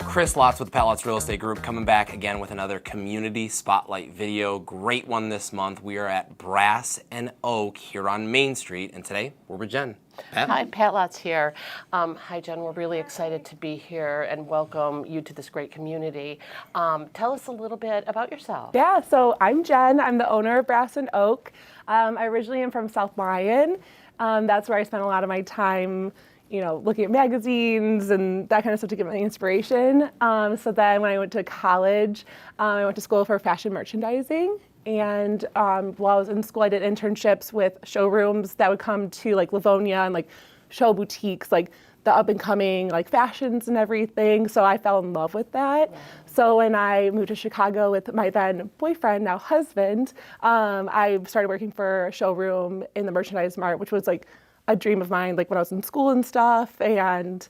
Chris Lotz with the Pat Lotz Real Estate Group coming back again with another community spotlight video. Great one this month. We are at Brass and Oak here on Main Street, and today we're with Jen. Pat? Hi, Pat Lotz here. Hi, Jen. We're really excited to be here and welcome you to this great community. Tell us a little bit about yourself. Yeah, so I'm Jen. I'm the owner of Brass and Oak. I originally am from South Lyon. That's where I spent a lot of my time, you know, looking at magazines and that kind of stuff to get my inspiration. So then when I went to college, I went to school for fashion merchandising. And while I was in school, I did internships with showrooms that would come to like Livonia and like show boutiques, like the up and coming like fashions and everything. So I fell in love with that. Yeah. So when I moved to Chicago with my then boyfriend, now husband, I started working for a showroom in the Merchandise Mart, which was like a dream of mine, like when I was in school and stuff. And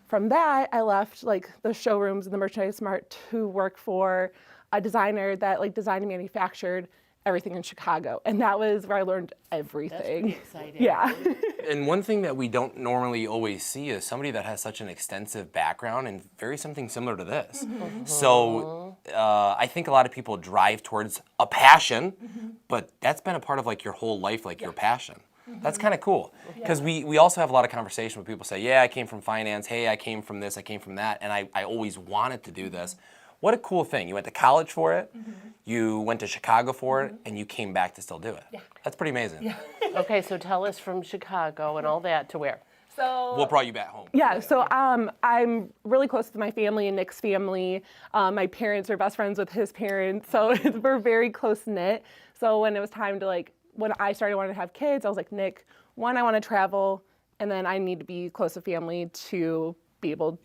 from that, I left like the showrooms and the Merchandise Mart to work for a designer that like designed and manufactured everything in Chicago. And that was where I learned everything. That's pretty exciting. Yeah. And one thing that we don't normally always see is somebody that has such an extensive background and very something similar to this. Mm-hmm. So I think a lot of people drive towards a passion, but that's been a part of like your whole life, like your passion. That's kind of cool, because we also have a lot of conversation where people say, yeah, I came from finance, hey, I came from this, I came from that, and I always wanted to do this. What a cool thing. You went to college for it, you went to Chicago for it, and you came back to still do it. Yeah. That's pretty amazing. Yeah. Okay, so tell us from Chicago and all that to where? So what brought you back home? Yeah, so I'm really close to my family and Nick's family. My parents are best friends with his parents, so we're very close-knit. So when it was time to like, when I started wanting to have kids, I was like, Nick, one, I want to travel, and then I need to be close to family to be able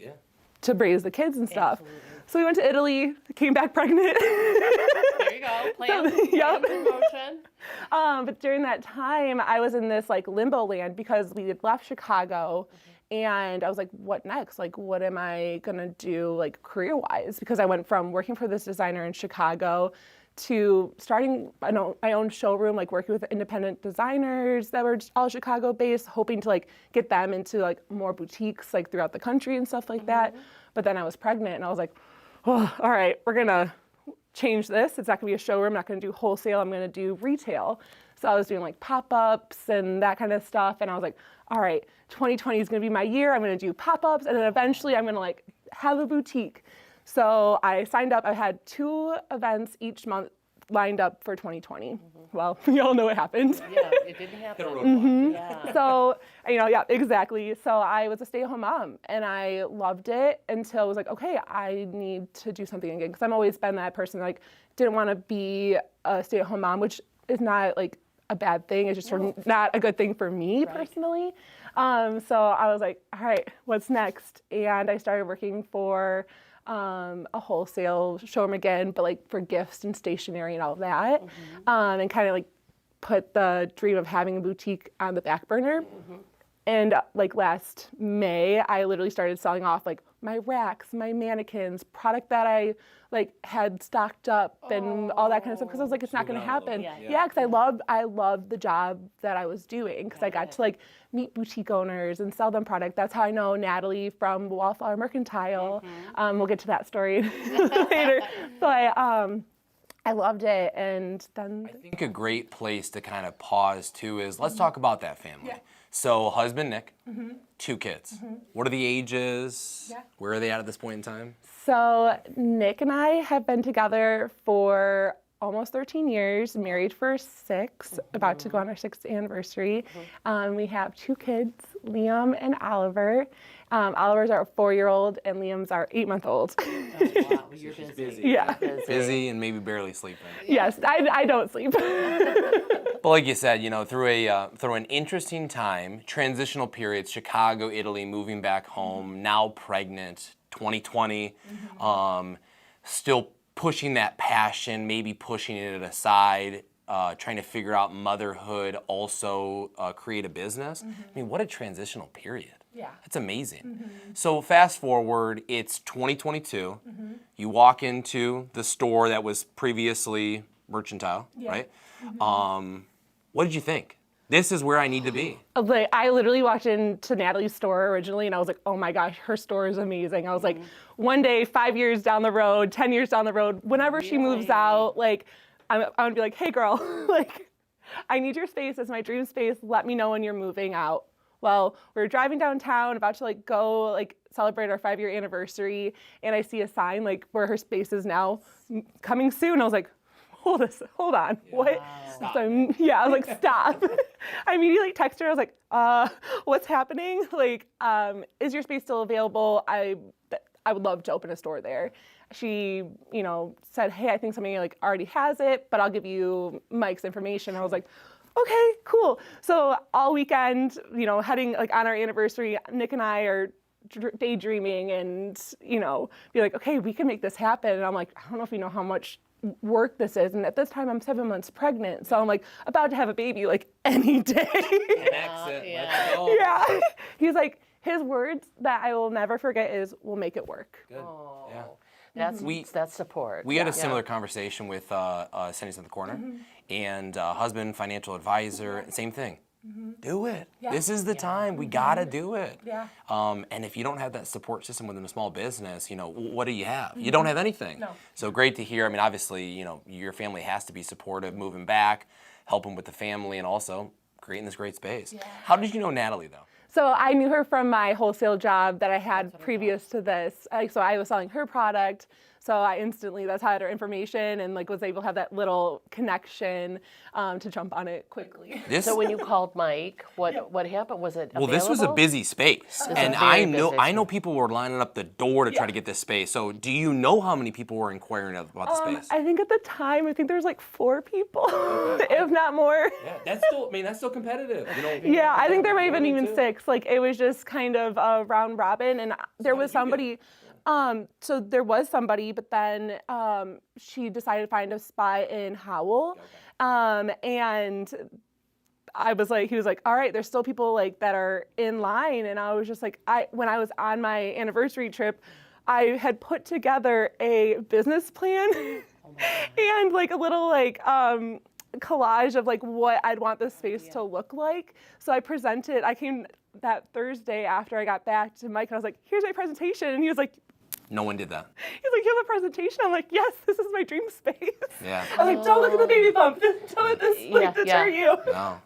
to raise the kids and stuff. Absolutely. So we went to Italy, came back pregnant. There you go, plans in motion. But during that time, I was in this like limbo land because we had left Chicago, and I was like, what next? Like, what am I gonna do like career-wise? Because I went from working for this designer in Chicago to starting my own showroom, like working with independent designers that were just all Chicago-based, hoping to like get them into like more boutiques like throughout the country and stuff like that. But then I was pregnant, and I was like, oh, all right, we're gonna change this. It's not gonna be a showroom, I'm not gonna do wholesale, I'm gonna do retail. So I was doing like pop-ups and that kind of stuff, and I was like, all right, 2020 is gonna be my year, I'm gonna do pop-ups, and then eventually I'm gonna like have a boutique. So I signed up. I had 2 events each month lined up for 2020. Well, you all know what happened. Yeah, it didn't happen. Yeah. So, you know, yeah, exactly. So I was a stay-at-home mom, and I loved it until I was like, okay, I need to do something again, because I've always been that person like didn't want to be a stay-at-home mom, which is not like a bad thing. It's just not a good thing for me personally. So I was like, all right, what's next? And I started working for a wholesale showroom again, but like for gifts and stationery and all of that, and kind of like put the dream of having a boutique on the back burner. And like last May, I literally started selling off like my racks, my mannequins, product that I like had stocked up and all that kind of stuff, because I was like, it's not going to happen. Yeah, because I loved the job that I was doing, because I got to like meet boutique owners and sell them product. That's how I know Natalie from Wallflower Mercantile. We'll get to that story later. But I loved it, and then I think a great place to kind of pause too is let's talk about that family. Yeah. So husband Nick, 2 kids. What are the ages? Yeah. Where are they at this point in time? So Nick and I have been together for almost 13 years, married for 6, about to go on our 6th anniversary. We have 2 kids, Liam and Oliver. Oliver's our 4-year-old, and Liam's our 8-month-old. Oh, wow, you're busy. Yeah. Busy and maybe barely sleeping. Yes, I don't sleep. But like you said, you know, through an interesting time, transitional periods, Chicago, Italy, moving back home, now pregnant, 2020. still pushing that passion, maybe pushing it aside, trying to figure out motherhood, also create a business. I mean, what a transitional period. Yeah. It's amazing. So fast forward, it's 2022. You walk into the store that was previously mercantile, right? What did you think? This is where I need to be. Like, I literally walked into Natalie's store originally, and I was like, oh my gosh, her store is amazing. I was like, one day, 5 years down the road, 10 years down the road, whenever she moves out, like, I'm gonna be like, hey girl, like, I need your space. It's my dream space. Let me know when you're moving out. Well, we were driving downtown, about to like go like celebrate our 5-year anniversary, and I see a sign like where her space is now coming soon. I was like, hold on, what? Stop. So I was like, stop. I immediately texted her. I was like, what's happening? Like, is your space still available? I would love to open a store there. She, said, hey, I think somebody like already has it, but I'll give you Mike's information. I was like, okay, cool. So all weekend, heading like on our anniversary, Nick and I are daydreaming and, be like, okay, we can make this happen. And I'm like, I don't know if you know how much work this is. And at this time I'm 7 months pregnant. So I'm like about to have a baby like any day. Let's go. Yeah. He's like, his words that I will never forget is, we'll make it work. Good. Yeah. That's support. We had a similar conversation with Sunny's on the Corner, and husband, financial advisor, same thing. Do it. Yeah. This is the time. We gotta do it. Yeah. And if you don't have that support system within a small business, what do you have? You don't have anything. No. So great to hear. I mean, obviously, your family has to be supportive, moving back, helping with the family, and also creating this great space. Yeah. How did you know Natalie, though? So I knew her from my wholesale job that I had previous to this. So I was selling her product. So I instantly, that's how I had her information and like was able to have that little connection to jump on it quickly. So when you called Mike, what happened? Was it available? Well, this was a busy space, and I know people were lining up the door to try to get this space. So do you know how many people were inquiring about the space? I think at the time, there was like 4 people, if not more. Yeah, that's still competitive. Yeah, I think there might have been even 6. Like it was just kind of a round robin, and there was somebody. So there was somebody, but then she decided to find a spot in Howell, and I was like, he was like, all right, there's still people like that are in line, and I was just like, when I was on my anniversary trip, I had put together a business plan and like a little like collage of like what I'd want this space to look like. So I came that Thursday after I got back to Mike, and I was like, here's my presentation, and he was like, no one did that. he's like, you have a presentation? I'm like, yes, this is my dream space. Yeah. I was like, don't look at the baby bump. Don't let this deter you. No.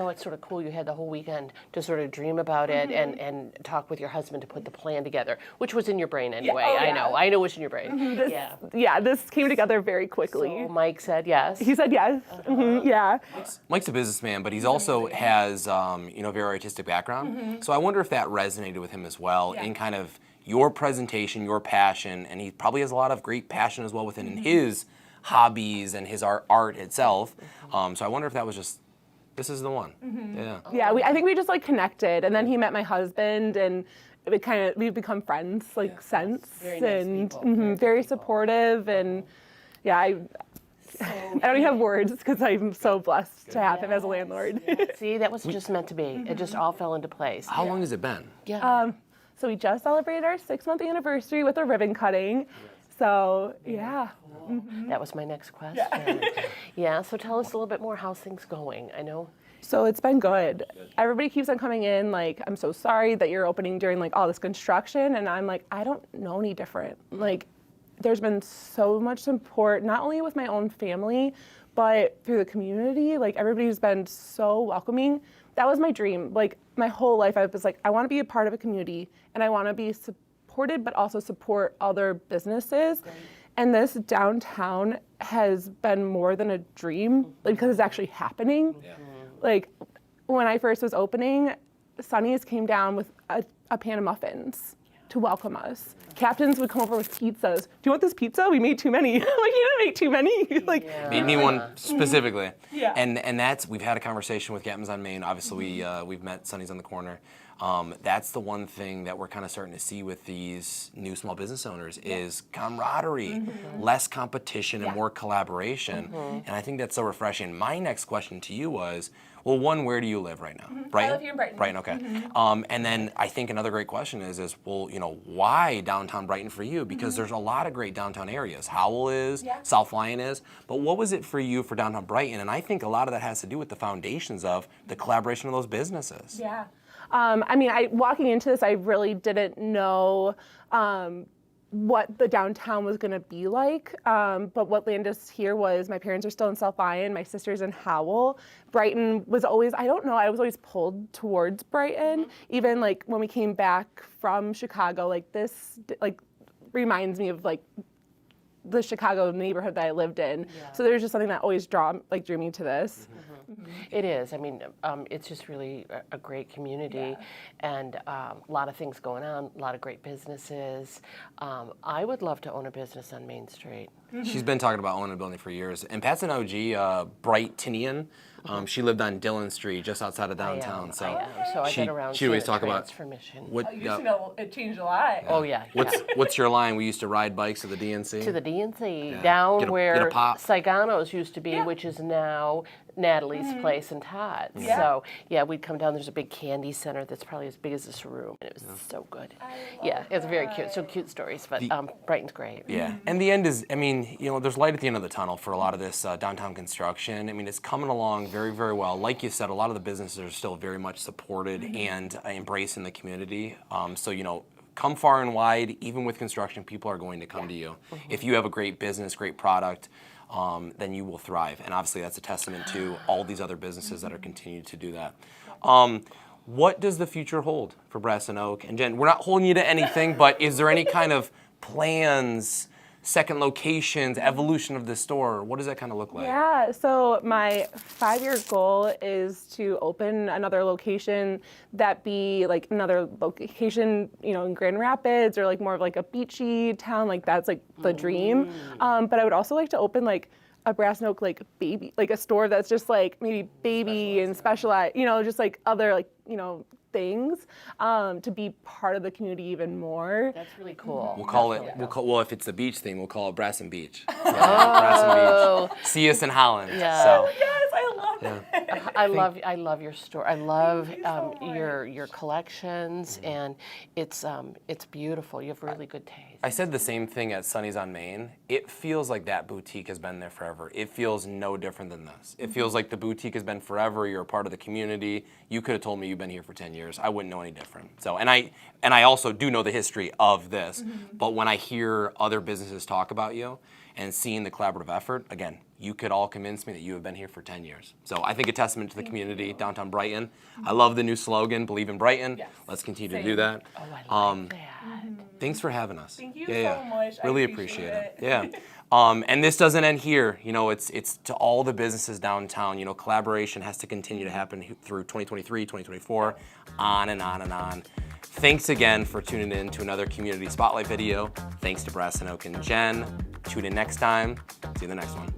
It's sort of cool. You had the whole weekend to sort of dream about it and talk with your husband to put the plan together, which was in your brain anyway. I know it was in your brain. This came together very quickly. So Mike said yes. He said yes. Yeah. Mike's a businessman, but he's also has very artistic background. So I wonder if that resonated with him as well in kind of your presentation, your passion, and he probably has a lot of great passion as well within his hobbies and his art itself. So I wonder if that was just, this is the one. Yeah. I think we just like connected, and then he met my husband, and we've become friends since. Very nice people. Very supportive, and I don't even have words because I'm so blessed to have him as a landlord. See, that was just meant to be. It just all fell into place. How long has it been? Yeah. So we just celebrated our 6-month anniversary with a ribbon cutting. So That was my next question. So tell us a little bit more. How's things going? I know. So it's been good. Everybody keeps on coming in like, I'm so sorry that you're opening during like all this construction, and I'm like, I don't know any different. Like, there's been so much support, not only with my own family, but through the community. Like, everybody's been so welcoming. That was my dream. Like, my whole life I was like, I want to be a part of a community, and I want to be supported, but also support other businesses. Right. And this downtown has been more than a dream, because it's actually happening. Yeah. Like, when I first was opening, Sunny's came down with a pan of muffins to welcome us. Captains would come over with pizzas. Do you want this pizza? We made too many. Like, you didn't make too many. Made me one specifically. Yeah. And that's, we've had a conversation with Captains on Main. Obviously, we've met Sunny's on the Corner. That's the one thing that we're kind of starting to see with these new small business owners is camaraderie, less competition and more collaboration. And I think that's so refreshing. My next question to you was, well, one, where do you live right now? Brighton? I live here in Brighton. Brighton, okay. And then I think another great question is, well, you know, why downtown Brighton for you? Because there's a lot of great downtown areas. Howell is, South Lyon is, but what was it for you for downtown Brighton? And I think a lot of that has to do with the foundations of the collaboration of those businesses. Yeah. I mean, walking into this, I really didn't know what the downtown was going to be like. But what landed us here was my parents are still in South Lyon, my sister's in Howell. Brighton was always, I don't know, I was always pulled towards Brighton. Even like when we came back from Chicago, like this like reminds me of like the Chicago neighborhood that I lived in. So there's just something that always drew me to this. It is. I mean, it's just really a great community, and a lot of things going on, a lot of great businesses. I would love to own a business on Main Street. She's been talking about owning a building for years. And Pat's an OG, Brightonian. She lived on Dillon Street, just outside of downtown. I am. So I've been around she always talk about transformation. I used to know it changed a lot. Oh yeah. What's your line? We used to ride bikes to the DNC. To the DNC, down Get a where pop. Saigono's used to be, which is now Natalie's place and Todd's. So yeah, we'd come down. There's a big candy center that's probably as big as this room, and it was so good. It's very cute. So cute stories, but Brighton's great. Yeah, and the end is, I mean, you know, there's light at the end of the tunnel for a lot of this downtown construction. I mean, it's coming along very, very well. Like you said, a lot of the businesses are still very much supported and embracing the community. So, you know, come far and wide, even with construction, people are going to come to you. If you have a great business, great product, then you will thrive. And obviously that's a testament to all these other businesses that are continuing to do that. What does the future hold for Brass and Oak? And Jen, we're not holding you to anything, but is there any kind of plans, second locations, evolution of the store? What does that kind of look like? Yeah, so my 5-year goal is to open another location that be like another location, you know, in Grand Rapids or like more of like a beachy town. Like that's like the dream. But I would also like to open like a Brass and Oak like baby, like a store that's just like maybe baby and specialized, you know, just like other like, you know, things to be part of the community even more. That's really cool. We'll call it, well, if it's the beach thing, we'll call it Brass and Beach. Brass and Beach. See us in Holland. Yeah. So. Yes, I love that. I love your store. I love your collections, and it's beautiful. You have really good taste. I said the same thing at Sunny's on Main. It feels like that boutique has been there forever. It feels no different than this. It feels like the boutique has been forever. You're a part of the community. You could have told me you've been here for 10 years. I wouldn't know any different. So, and I also do know the history of this, but when I hear other businesses talk about you and seeing the collaborative effort, again, you could all convince me that you have been here for 10 years. So I think a testament to the community, downtown Brighton. I love the new slogan, Believe in Brighton. Yes. Let's continue to do that. Oh, I like that. Thanks for having us. Thank you so much. Really I appreciate it. Yeah. And this doesn't end here. You know, it's to all the businesses downtown. You know, collaboration has to continue to happen through 2023, 2024, on and on and on. Thanks again for tuning in to another Community Spotlight video. Thanks to Brass and Oak and Jen. Tune in next time. See you in the next one.